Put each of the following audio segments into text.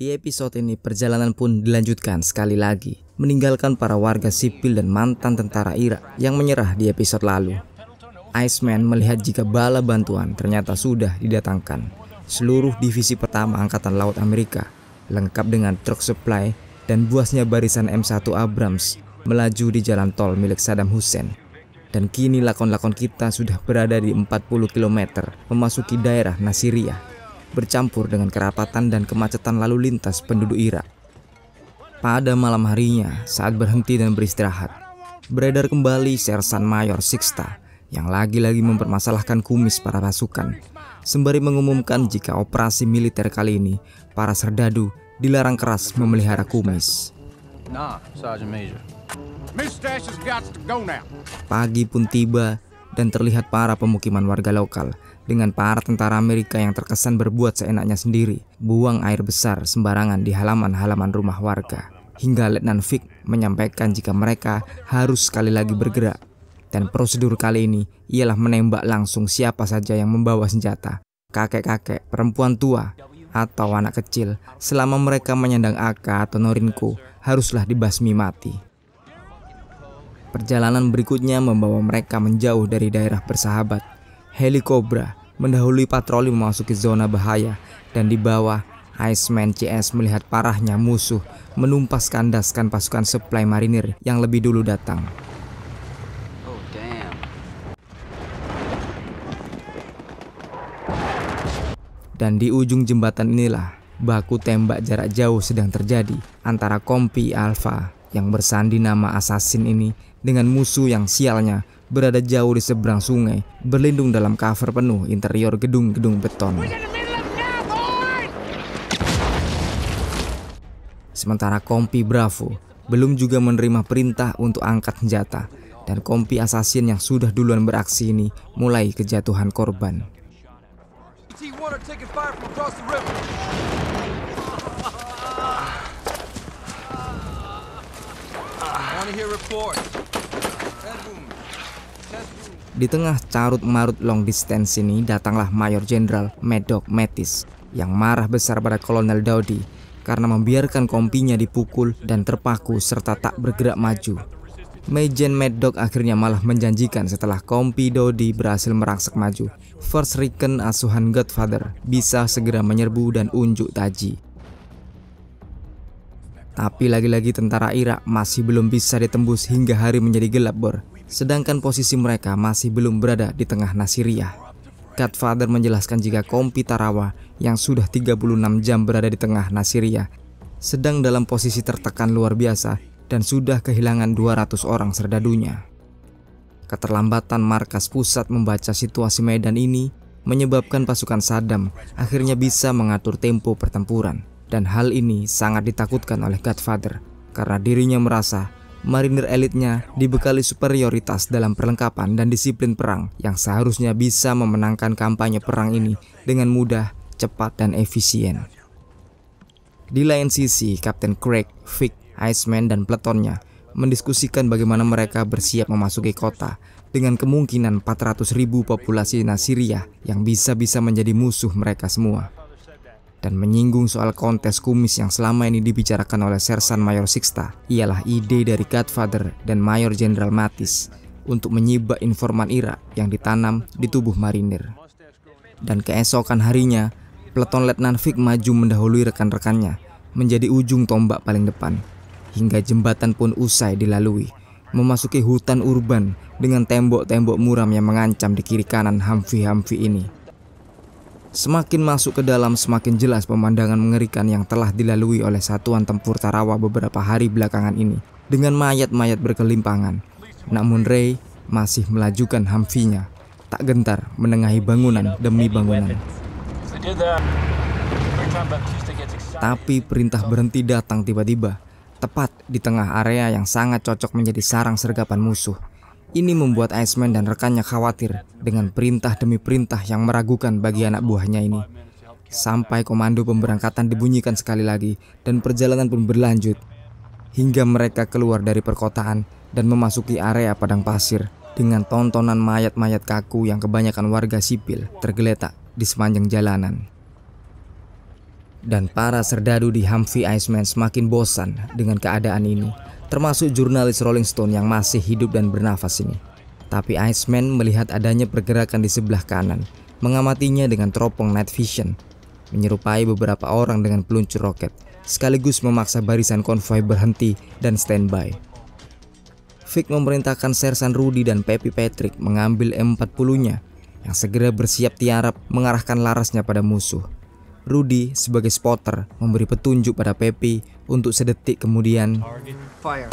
Di episode ini perjalanan pun dilanjutkan sekali lagi, meninggalkan para warga sipil dan mantan tentara Irak yang menyerah di episode lalu. Iceman melihat jika bala bantuan ternyata sudah didatangkan. Seluruh divisi pertama Angkatan Laut Amerika, lengkap dengan truk supply dan buasnya barisan M1 Abrams, melaju di jalan tol milik Saddam Hussein. Dan kini lakon-lakon kita sudah berada di 40 km memasuki daerah Nasiriyah, bercampur dengan kerapatan dan kemacetan lalu lintas penduduk Irak. Pada malam harinya, saat berhenti dan beristirahat, beredar kembali Sersan Mayor Sixta yang lagi-lagi mempermasalahkan kumis para pasukan, sembari mengumumkan jika operasi militer kali ini, para serdadu dilarang keras memelihara kumis. Pagi pun tiba dan terlihat para pemukiman warga lokal dengan para tentara Amerika yang terkesan berbuat seenaknya sendiri, buang air besar sembarangan di halaman-halaman rumah warga. Hingga Letnan Vick menyampaikan jika mereka harus sekali lagi bergerak. Dan prosedur kali ini ialah menembak langsung siapa saja yang membawa senjata, kakek-kakek, perempuan tua, atau anak kecil, selama mereka menyandang AK atau Norinco, haruslah dibasmi mati. Perjalanan berikutnya membawa mereka menjauh dari daerah bersahabat. Heli Cobra mendahului patroli memasuki zona bahaya, dan di bawah Iceman CS melihat parahnya musuh menumpas kandaskan pasukan supply marinir yang lebih dulu datang. Dan di ujung jembatan inilah baku tembak jarak jauh sedang terjadi antara Kompi Alpha yang bersandi nama Assassin ini dengan musuh yang sialnya berada jauh di seberang sungai, berlindung dalam cover penuh interior gedung-gedung beton. Sementara Kompi Bravo belum juga menerima perintah untuk angkat senjata, dan Kompi Assassin yang sudah duluan beraksi ini mulai kejatuhan korban. Di tengah carut-marut long distance ini datanglah Mayor Jenderal Maddox Mattis yang marah besar pada Kolonel Dowdy karena membiarkan kompinya dipukul dan terpaku serta tak bergerak maju. Majen Maddox akhirnya malah menjanjikan setelah kompi Dowdy berhasil merangsek maju, First Recon asuhan Godfather bisa segera menyerbu dan unjuk taji. Tapi lagi-lagi tentara Irak masih belum bisa ditembus hingga hari menjadi gelap bor. Sedangkan posisi mereka masih belum berada di tengah Nasiriyah. Godfather menjelaskan jika Kompi Tarawa yang sudah 36 jam berada di tengah Nasiriyah sedang dalam posisi tertekan luar biasa dan sudah kehilangan 200 orang serdadunya. Keterlambatan markas pusat membaca situasi medan ini menyebabkan pasukan Saddam akhirnya bisa mengatur tempo pertempuran. Dan hal ini sangat ditakutkan oleh Godfather karena dirinya merasa marinir elitnya dibekali superioritas dalam perlengkapan dan disiplin perang yang seharusnya bisa memenangkan kampanye perang ini dengan mudah, cepat, dan efisien. Di lain sisi, Kapten Craig, Vick, Iceman, dan pletonnya mendiskusikan bagaimana mereka bersiap memasuki kota dengan kemungkinan 400.000 populasi Nasiriyah yang bisa-bisa menjadi musuh mereka semua. Dan menyinggung soal kontes kumis yang selama ini dibicarakan oleh Sersan Mayor Sixta ialah ide dari Godfather dan Mayor Jenderal Mattis untuk menyibak informan Irak yang ditanam di tubuh marinir. Dan keesokan harinya, peleton Letnan Vick maju mendahului rekan-rekannya menjadi ujung tombak paling depan, hingga jembatan pun usai dilalui, memasuki hutan urban dengan tembok-tembok muram yang mengancam di kiri kanan Humvee ini. Semakin masuk ke dalam semakin jelas pemandangan mengerikan yang telah dilalui oleh satuan tempur Tarawa beberapa hari belakangan ini dengan mayat-mayat berkelimpangan. Namun Ray masih melajukan Humvee-nya, tak gentar menengahi bangunan demi bangunan. Tapi perintah berhenti datang tiba-tiba, tepat di tengah area yang sangat cocok menjadi sarang sergapan musuh. Ini membuat Iceman dan rekannya khawatir dengan perintah demi perintah yang meragukan bagi anak buahnya ini. Sampai komando pemberangkatan dibunyikan sekali lagi dan perjalanan pun berlanjut. Hingga mereka keluar dari perkotaan dan memasuki area padang pasir dengan tontonan mayat-mayat kaku yang kebanyakan warga sipil tergeletak di sepanjang jalanan. Dan para serdadu di Humvee Iceman semakin bosan dengan keadaan ini, termasuk jurnalis Rolling Stone yang masih hidup dan bernafas ini. Tapi Iceman melihat adanya pergerakan di sebelah kanan, mengamatinya dengan teropong night vision, menyerupai beberapa orang dengan peluncur roket, sekaligus memaksa barisan konvoi berhenti dan standby. Vic memerintahkan Sersan Rudy dan Peppy Patrick mengambil M40-nya yang segera bersiap tiarap mengarahkan larasnya pada musuh. Rudy sebagai spotter memberi petunjuk pada Peppy untuk sedetik kemudian Fire.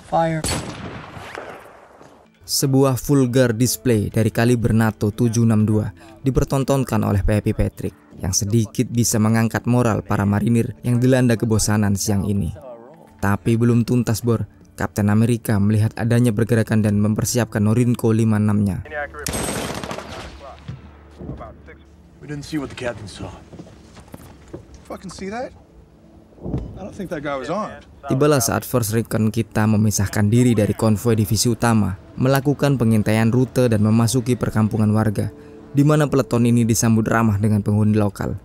Fire. Sebuah vulgar display dari kaliber NATO 762 dipertontonkan oleh Peppy Patrick yang sedikit bisa mengangkat moral para marinir yang dilanda kebosanan siang ini. Tapi belum tuntas, Bor. Kapten Amerika melihat adanya pergerakan dan mempersiapkan Norinco 56-nya. Tibalah saat First Recon kita memisahkan diri dari konvoi divisi utama, melakukan pengintaian rute dan memasuki perkampungan warga, di mana peleton ini disambut ramah dengan penghuni lokal.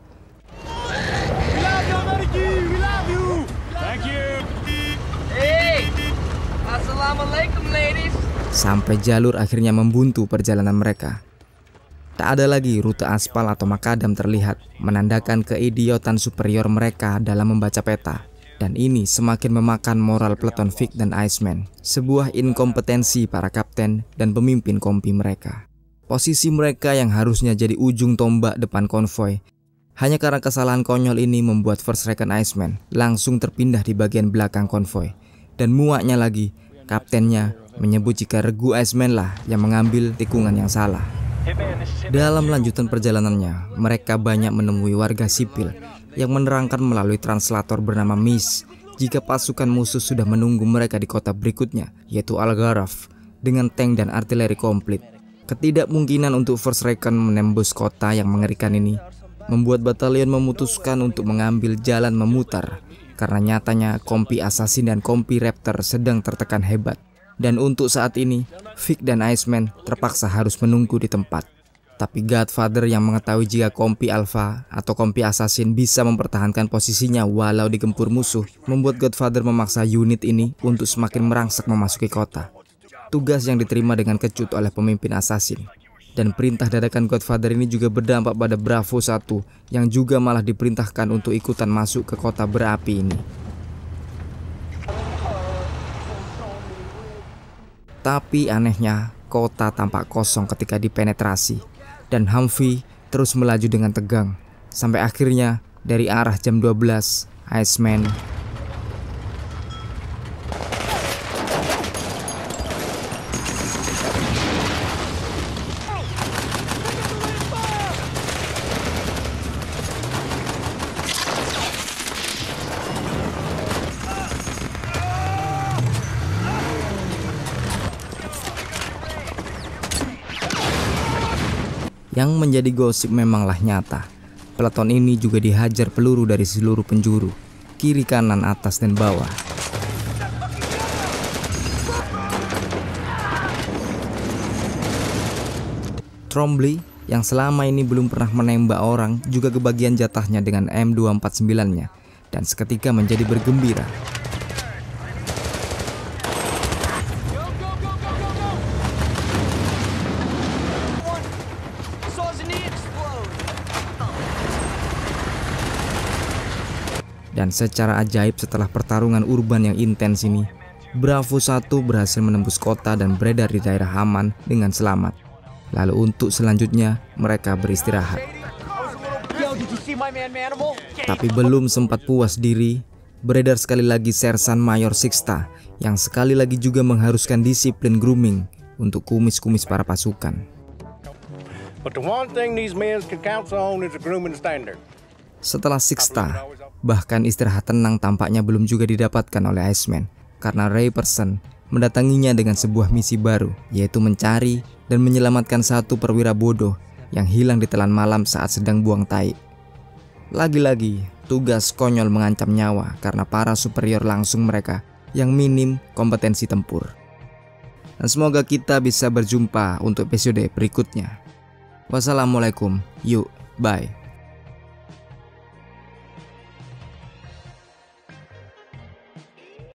Sampai jalur akhirnya membuntu perjalanan mereka. Tak ada lagi rute aspal atau makadam terlihat, menandakan keidiotan superior mereka dalam membaca peta. Dan ini semakin memakan moral peleton Vic dan Iceman, sebuah inkompetensi para kapten dan pemimpin kompi mereka. Posisi mereka yang harusnya jadi ujung tombak depan konvoi, hanya karena kesalahan konyol ini membuat First Recon Iceman langsung terpindah di bagian belakang konvoi. Dan muaknya lagi, kaptennya menyebut jika regu Iceman lah yang mengambil tikungan yang salah. Dalam lanjutan perjalanannya, mereka banyak menemui warga sipil yang menerangkan melalui translator bernama Miss jika pasukan musuh sudah menunggu mereka di kota berikutnya, yaitu Algarve, dengan tank dan artileri komplit. Ketidakmungkinan untuk First Recon menembus kota yang mengerikan ini membuat batalion memutuskan untuk mengambil jalan memutar, karena nyatanya kompi Assassin dan kompi Raptor sedang tertekan hebat. Dan untuk saat ini, Vic dan Iceman terpaksa harus menunggu di tempat. Tapi Godfather yang mengetahui jika kompi Alpha atau kompi Assassin bisa mempertahankan posisinya walau digempur musuh, membuat Godfather memaksa unit ini untuk semakin merangsek memasuki kota. Tugas yang diterima dengan kecut oleh pemimpin Assassin. Dan perintah dadakan Godfather ini juga berdampak pada Bravo 1 yang juga malah diperintahkan untuk ikutan masuk ke kota berapi ini. Tapi anehnya, kota tampak kosong ketika dipenetrasi, dan Humvee terus melaju dengan tegang, sampai akhirnya dari arah jam 12, Iceman Yang menjadi gosip memanglah nyata. Peleton ini juga dihajar peluru dari seluruh penjuru, kiri, kanan, atas, dan bawah. Trombley yang selama ini belum pernah menembak orang juga kebagian jatahnya dengan M249-nya dan seketika menjadi bergembira. Dan secara ajaib setelah pertarungan urban yang intens ini, Bravo 1 berhasil menembus kota dan beredar di daerah aman dengan selamat. Lalu untuk selanjutnya mereka beristirahat. Tapi belum sempat puas diri, beredar sekali lagi Sersan Mayor Sixta yang sekali lagi juga mengharuskan disiplin grooming untuk kumis-kumis para pasukan. Setelah Sixta, bahkan istirahat tenang tampaknya belum juga didapatkan oleh Iceman, karena Ray Person mendatanginya dengan sebuah misi baru, yaitu mencari dan menyelamatkan satu perwira bodoh yang hilang di telan malam saat sedang buang tai. Lagi-lagi, tugas konyol mengancam nyawa karena para superior langsung mereka yang minim kompetensi tempur. Dan semoga kita bisa berjumpa untuk episode berikutnya. Wassalamualaikum, yuk Bye.